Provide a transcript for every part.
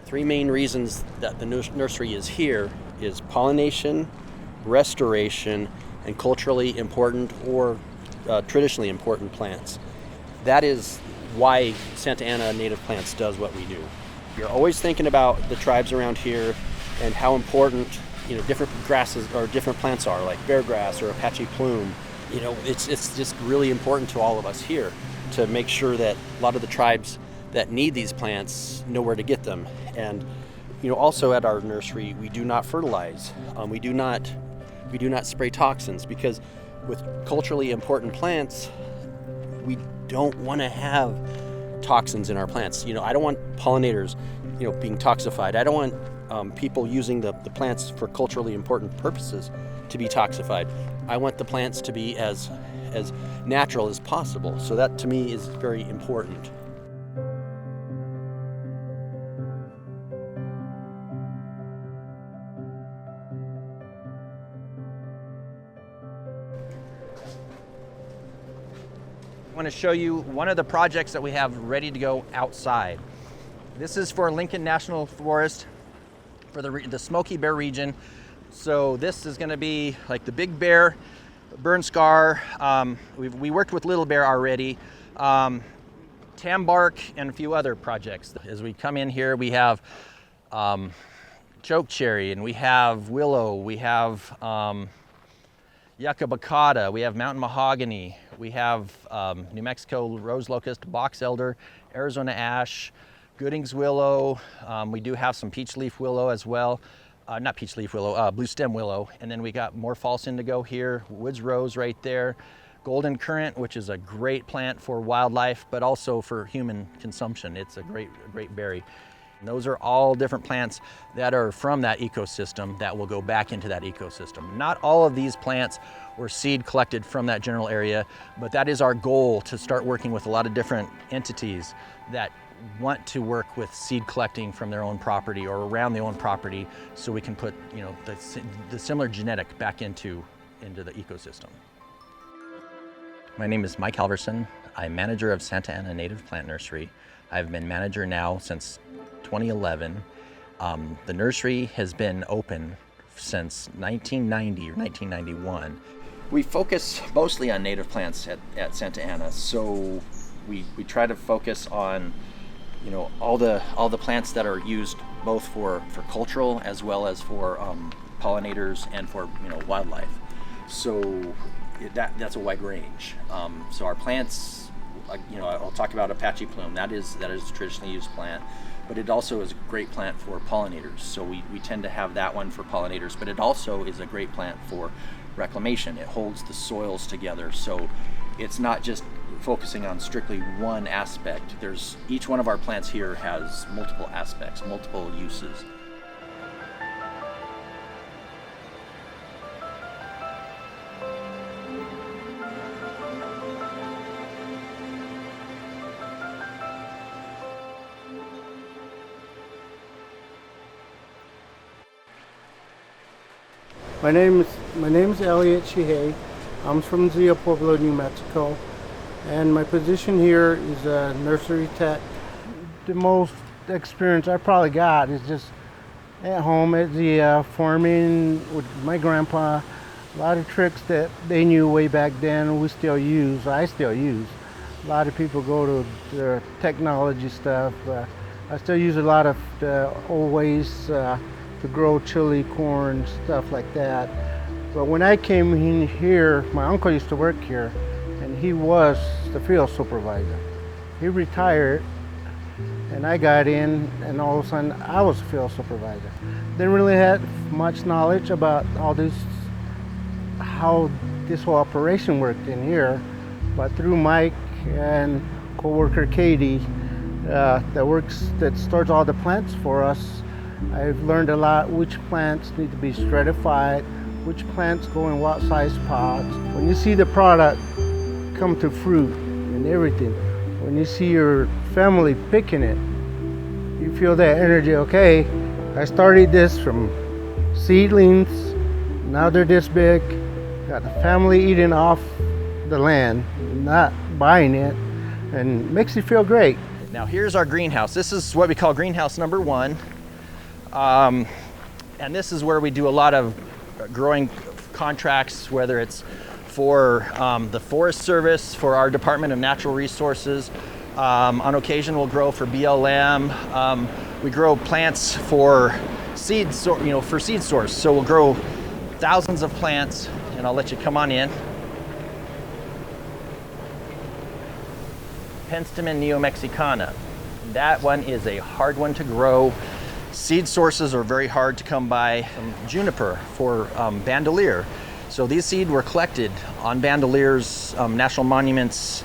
Three main reasons that the nursery is here is pollination, restoration, and culturally important or traditionally important plants. That is why Santa Ana Native Plants does what we do. You're always thinking about the tribes around here and how important different grasses or different plants are, like bear grass or Apache plume. It's just really important to all of us here to make sure that a lot of the tribes that need these plants know where to get them. And also at our nursery, we do not fertilize. We do not spray toxins, because with culturally important plants, we don't want to have toxins in our plants. I don't want pollinators, being toxified. I don't want people using the plants for culturally important purposes to be toxified. I want the plants to be as natural as possible. So that to me is very important. I want to show you one of the projects that we have ready to go outside. This is for Lincoln National Forest for the Smoky Bear region. So this is going to be like the big bear, burn scar. We worked with little bear already, tambark, and a few other projects. As we come in here, we have choke cherry, and we have willow, we have yucca baccata, we have mountain mahogany, we have New Mexico rose locust, box elder, Arizona ash, Gooding's willow. We do have some peach leaf willow as well. Not peach leaf willow, blue stem willow. And then we got more false indigo here, woods rose right there, golden currant, which is a great plant for wildlife, but also for human consumption. It's a great berry. And those are all different plants that are from that ecosystem that will go back into that ecosystem. Not all of these plants were seed collected from that general area, but that is our goal, to start working with a lot of different entities that want to work with seed collecting from their own property or around their own property, so we can put the similar genetic back into the ecosystem. My name is Mike Halverson. I'm manager of Santa Ana Native Plant Nursery. I've been manager now since 2011. The nursery has been open since 1990 or 1991. We focus mostly on native plants at Santa Ana, so we try to focus on all the plants that are used both for cultural as well as for pollinators and for wildlife. So that's a wide range. So our plants, I'll talk about Apache plume. That is a traditionally used plant, but it also is a great plant for pollinators. So we tend to have that one for pollinators, but it also is a great plant for reclamation. It holds the soils together, so it's not just focusing on strictly one aspect. Each one of our plants here has multiple aspects, multiple uses. My name is Elliot Chee. I'm from Santa Ana Pueblo, New Mexico, and my position here is a nursery tech. The most experience I probably got is just at home at the farming with my grandpa. A lot of tricks that they knew way back then I still use. A lot of people go to the technology stuff. I still use a lot of the old ways to grow chili, corn, stuff like that. But when I came in here, my uncle used to work here, and he was the field supervisor. He retired, and I got in, and all of a sudden I was a field supervisor. Didn't really have much knowledge about all this, how this whole operation worked in here, but through Mike and co-worker Katie, that stores all the plants for us, I've learned a lot which plants need to be stratified, which plants go in what size pots. When you see the product come to fruit and everything, when you see your family picking it, you feel that energy. Okay, I started this from seedlings, now they're this big, got the family eating off the land, not buying it, and makes you feel great. Now here's our greenhouse. This is what we call greenhouse number 1. And this is where we do a lot of growing contracts, whether it's for the Forest Service, for our Department of Natural Resources. On occasion, we'll grow for BLM. We grow plants for seed source. So we'll grow thousands of plants, and I'll let you come on in. Penstemon neomexicana. That one is a hard one to grow. Seed sources are very hard to come by. Juniper for bandolier. So these seeds were collected on Bandelier's National Monuments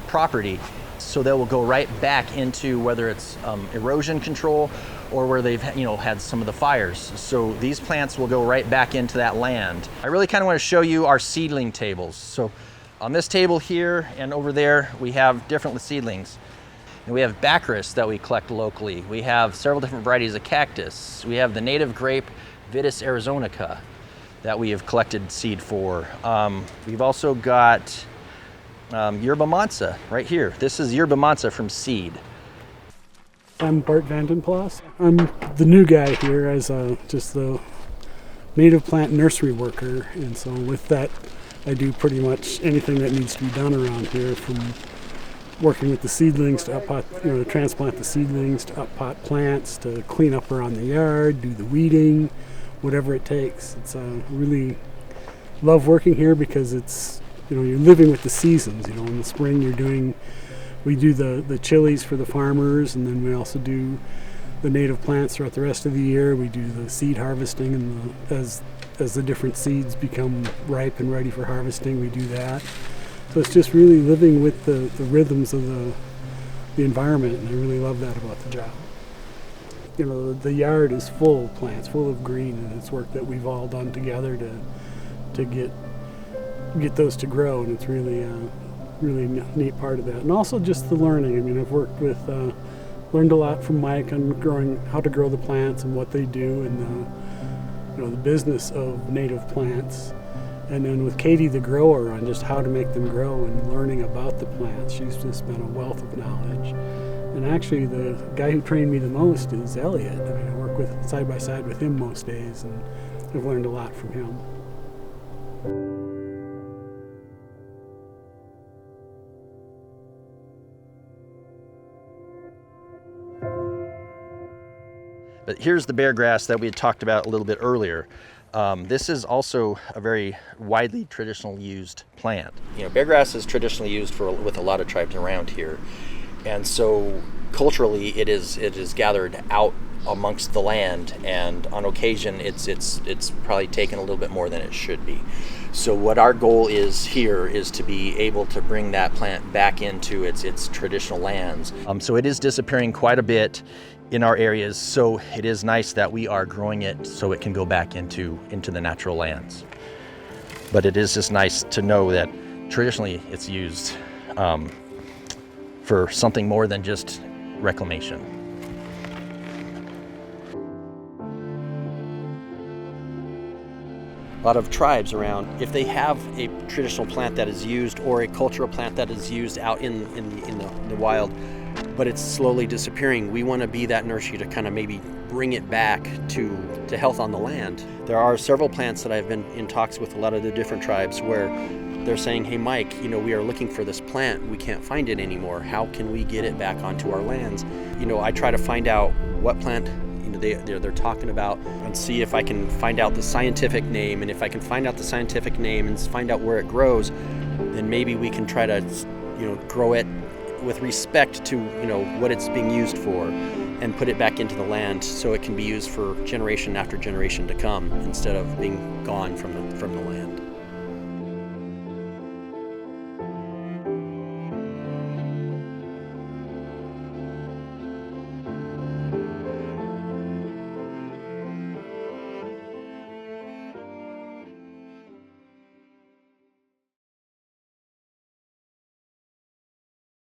property. So they will go right back into whether it's erosion control or where they've had some of the fires. So these plants will go right back into that land. I really kind of want to show you our seedling tables. So on this table here and over there, we have different seedlings. And we have Baccharis that we collect locally. We have several different varieties of cactus. We have the native grape Vitis arizonica that we have collected seed for. We've also got Yerba Mansa right here. This is Yerba Mansa from seed. I'm Bart Vandenplas. I'm the new guy here as just the native plant nursery worker, and so with that I do pretty much anything that needs to be done around here, from working with the seedlings to up-pot, to transplant the seedlings, to up-pot plants, to clean up around the yard, do the weeding, whatever it takes. It's really love working here because it's, you're living with the seasons. In the spring we do the chilies for the farmers, and then we also do the native plants throughout the rest of the year. We do the seed harvesting, and as the different seeds become ripe and ready for harvesting, we do that. So it's just really living with the rhythms of the environment, and I really love that about the job. The yard is full of plants, full of green, and it's work that we've all done together to get those to grow, and it's really really neat part of that. And also just the learning. I've worked with learned a lot from Mike on how to grow the plants and what they do, and the business of native plants. And then with Katie, the grower, on just how to make them grow and learning about the plants. She's just been a wealth of knowledge. And actually, the guy who trained me the most is Elliot. I work side by side with him most days, and I've learned a lot from him. But here's the bear grass that we had talked about a little bit earlier. This is also a very widely traditionally used plant. Bear grass is traditionally used with a lot of tribes around here, and so culturally it is gathered out amongst the land, and on occasion it's probably taken a little bit more than it should be. So what our goal is here is to be able to bring that plant back into its traditional lands. So it is disappearing quite a bit in our areas, so it is nice that we are growing it so it can go back into the natural lands. But it is just nice to know that traditionally it's used for something more than just reclamation. A lot of tribes around, if they have a traditional plant that is used or a cultural plant that is used out in the wild, but it's slowly disappearing, we want to be that nursery to kind of maybe bring it back to health on the land. There are several plants that I've been in talks with a lot of the different tribes where they're saying, hey Mike, we are looking for this plant, we can't find it anymore. How can we get it back onto our lands? I try to find out what plant they're talking about and see if I can find out the scientific name, and if I can find out the scientific name and find out where it grows, then maybe we can try to grow it with respect to what it's being used for, and put it back into the land so it can be used for generation after generation to come instead of being gone from the land.